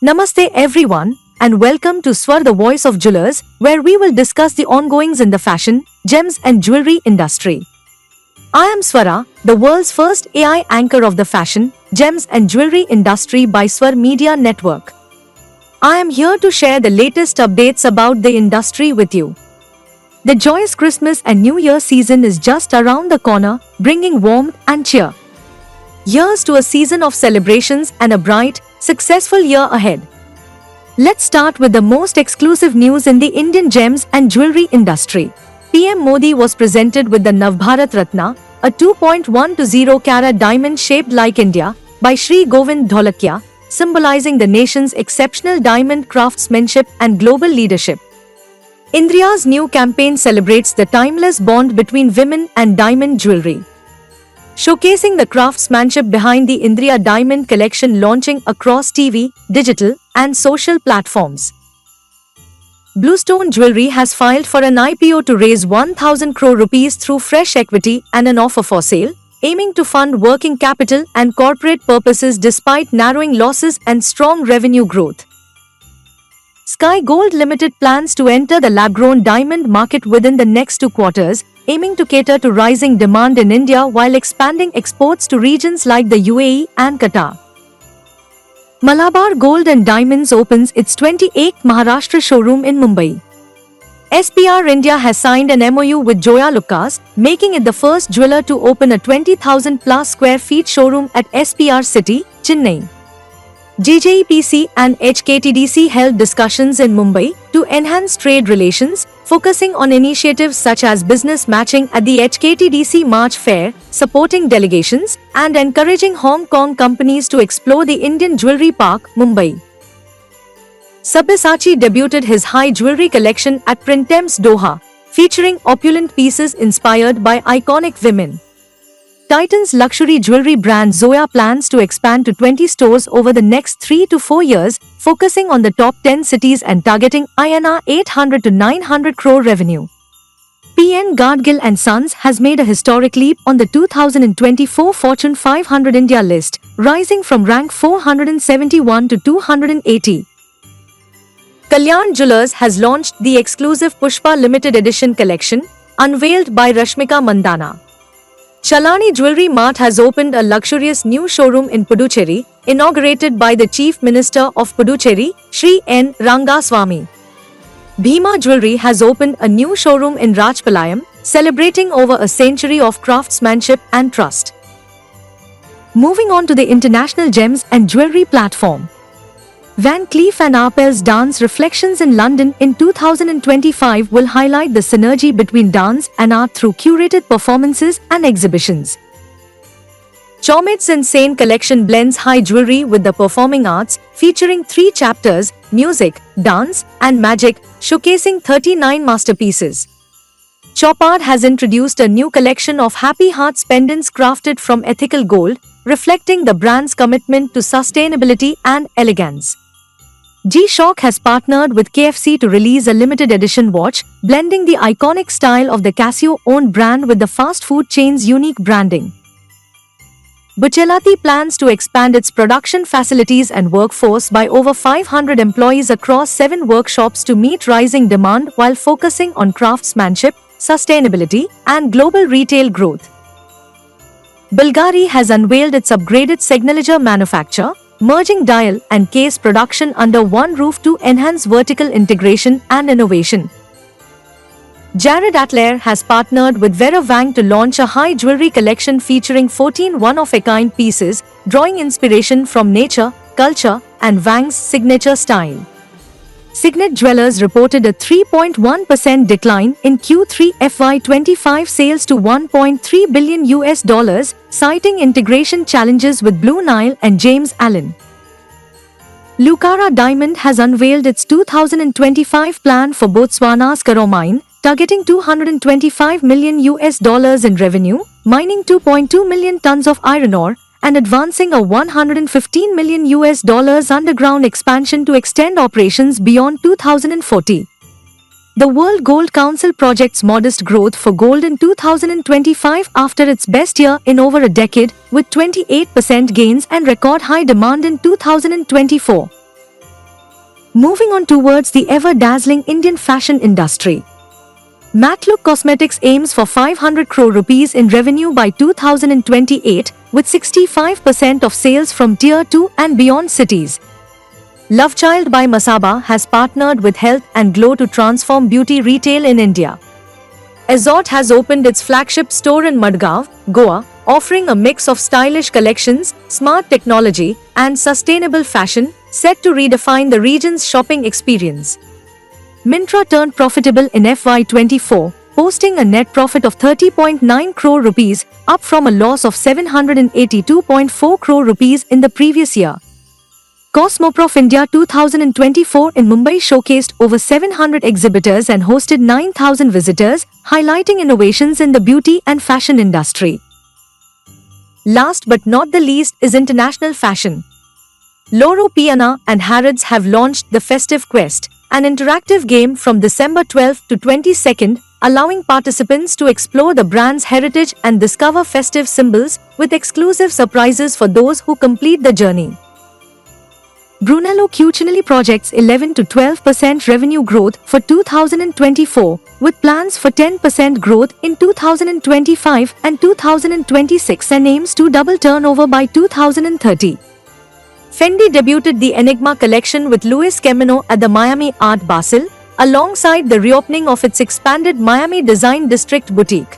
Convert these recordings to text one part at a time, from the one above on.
Namaste everyone, and welcome to Swar the Voice of Jewelers, where we will discuss the ongoings in the fashion, gems and jewelry industry. I am Swara, the world's first AI anchor of the fashion, gems and jewelry industry by Swar Media Network. I am here to share the latest updates about the industry with you. The joyous Christmas and New Year season is just around the corner, bringing warmth and cheer. Here's to a season of celebrations and a bright, successful year ahead. Let's start with the most exclusive news in the Indian gems and jewelry industry. PM Modi was presented with the Navbharat Ratna, a 2.120 carat diamond shaped like India, by Shri Govind Dholakia, symbolizing the nation's exceptional diamond craftsmanship and global leadership. Indriya's new campaign celebrates the timeless bond between women and diamond jewelry, showcasing the craftsmanship behind the Indriya Diamond Collection launching across TV, digital, and social platforms. Bluestone Jewelry has filed for an IPO to raise 1,000 crore rupees through fresh equity and an offer for sale, aiming to fund working capital and corporate purposes despite narrowing losses and strong revenue growth. Sky Gold Limited plans to enter the lab-grown diamond market within the next 2 quarters, aiming to cater to rising demand in India while expanding exports to regions like the UAE and Qatar. Malabar Gold and Diamonds opens its 28th Maharashtra showroom in Mumbai. SPR India has signed an MOU with Joya Lucas, making it the first jeweler to open a 20,000 plus square feet showroom at SPR City, Chennai. JJEPC and HKTDC held discussions in Mumbai to enhance trade relations, focusing on initiatives such as business matching at the HKTDC March Fair, supporting delegations, and encouraging Hong Kong companies to explore the Indian Jewelry Park, Mumbai. Sabyasachi debuted his high jewelry collection at Printemps Doha, featuring opulent pieces inspired by iconic women. Titan's luxury jewelry brand Zoya plans to expand to 20 stores over the next 3 to 4 years, focusing on the top 10 cities and targeting INR 800 to 900 crore revenue. PN Gadgil and Sons has made a historic leap on the 2024 Fortune 500 India list, rising from rank 471 to 280. Kalyan Jewellers has launched the exclusive Pushpa Limited Edition collection, unveiled by Rashmika Mandana. Chalani Jewelry Mart has opened a luxurious new showroom in Puducherry, inaugurated by the Chief Minister of Puducherry, Shri N. Rangaswamy. Bhima Jewelry has opened a new showroom in Rajpalayam, celebrating over a century of craftsmanship and trust. Moving on to the international gems and jewelry platform. Van Cleef & Arpels Dance Reflections in London in 2025 will highlight the synergy between dance and art through curated performances and exhibitions. Chaumet's Insane collection blends high jewelry with the performing arts, featuring 3 chapters: music, dance, and magic, showcasing 39 masterpieces. Chopard has introduced a new collection of Happy Hearts pendants crafted from ethical gold, reflecting the brand's commitment to sustainability and elegance. G-Shock has partnered with KFC to release a limited edition watch, blending the iconic style of the Casio-owned brand with the fast food chain's unique branding. Buccellati plans to expand its production facilities and workforce by over 500 employees across 7 workshops to meet rising demand while focusing on craftsmanship, sustainability, and global retail growth. Bulgari has unveiled its upgraded Signature manufacture, merging dial and case production under one roof to enhance vertical integration and innovation. Jared Atelier has partnered with Vera Wang to launch a high jewelry collection featuring 14 one-of-a-kind pieces, drawing inspiration from nature, culture, and Wang's signature style. Signet Jewelers reported a 3.1% decline in Q3 FY25 sales to $1.3 billion, citing integration challenges with Blue Nile and James Allen. Lucara Diamond has unveiled its 2025 plan for Botswana's Karoo mine, targeting $225 million in revenue, mining 2.2 million tons of iron ore, and advancing a $115 million underground expansion to extend operations beyond 2040. The World Gold Council projects modest growth for gold in 2025 after its best year in over a decade, with 28% gains and record high demand in 2024. Moving on towards the ever-dazzling Indian fashion industry. Matlook Cosmetics aims for 500 crore rupees in revenue by 2028, with 65% of sales from Tier 2 and beyond cities. Lovechild by Masaba has partnered with Health and Glow to transform beauty retail in India. Azort has opened its flagship store in Madgaon, Goa, offering a mix of stylish collections, smart technology, and sustainable fashion, set to redefine the region's shopping experience. Myntra turned profitable in FY24, posting a net profit of 30.9 crore rupees, up from a loss of 782.4 crore rupees in the previous year. Cosmoprof India 2024 in Mumbai showcased over 700 exhibitors and hosted 9,000 visitors, highlighting innovations in the beauty and fashion industry. Last but not the least is international fashion. Loro Piana and Harrods have launched the Festive Quest, an interactive game from December 12 to 22, allowing participants to explore the brand's heritage and discover festive symbols, with exclusive surprises for those who complete the journey. Brunello Cucinelli projects 11 to 12% revenue growth for 2024, with plans for 10% growth in 2025 and 2026 and aims to double turnover by 2030. Fendi debuted the Enigma collection with Louis Camino at the Miami Art Basel, alongside the reopening of its expanded Miami Design District boutique.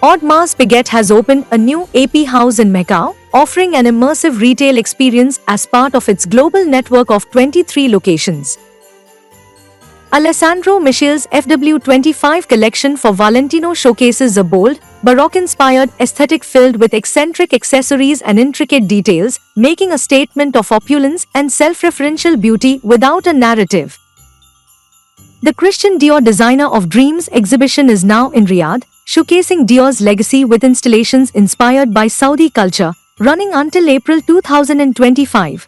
Audemars Piguet has opened a new AP house in Macau, offering an immersive retail experience as part of its global network of 23 locations. Alessandro Michel's FW25 collection for Valentino showcases a bold, Baroque-inspired aesthetic filled with eccentric accessories and intricate details, making a statement of opulence and self-referential beauty without a narrative. The Christian Dior Designer of Dreams exhibition is now in Riyadh, showcasing Dior's legacy with installations inspired by Saudi culture, running until April 2025.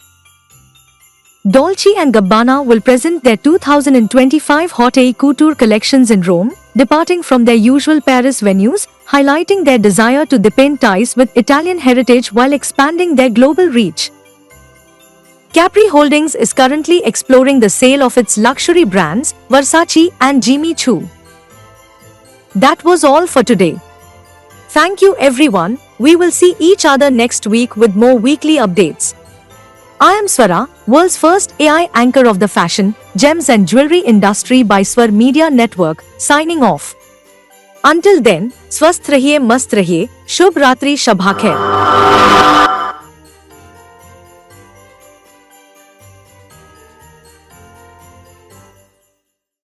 Dolce & Gabbana will present their 2025 Haute Couture collections in Rome, departing from their usual Paris venues, highlighting their desire to deepen ties with Italian heritage while expanding their global reach. Capri Holdings is currently exploring the sale of its luxury brands, Versace and Jimmy Choo. That was all for today. Thank you everyone. We will see each other next week with more weekly updates. I am Swara, world's first AI anchor of the fashion, gems and jewelry industry by Swar Media Network, signing off. Until then, स्वस्थ रहिए, मस्त रहिए, शुभ रात्रि, शब ख़ैर।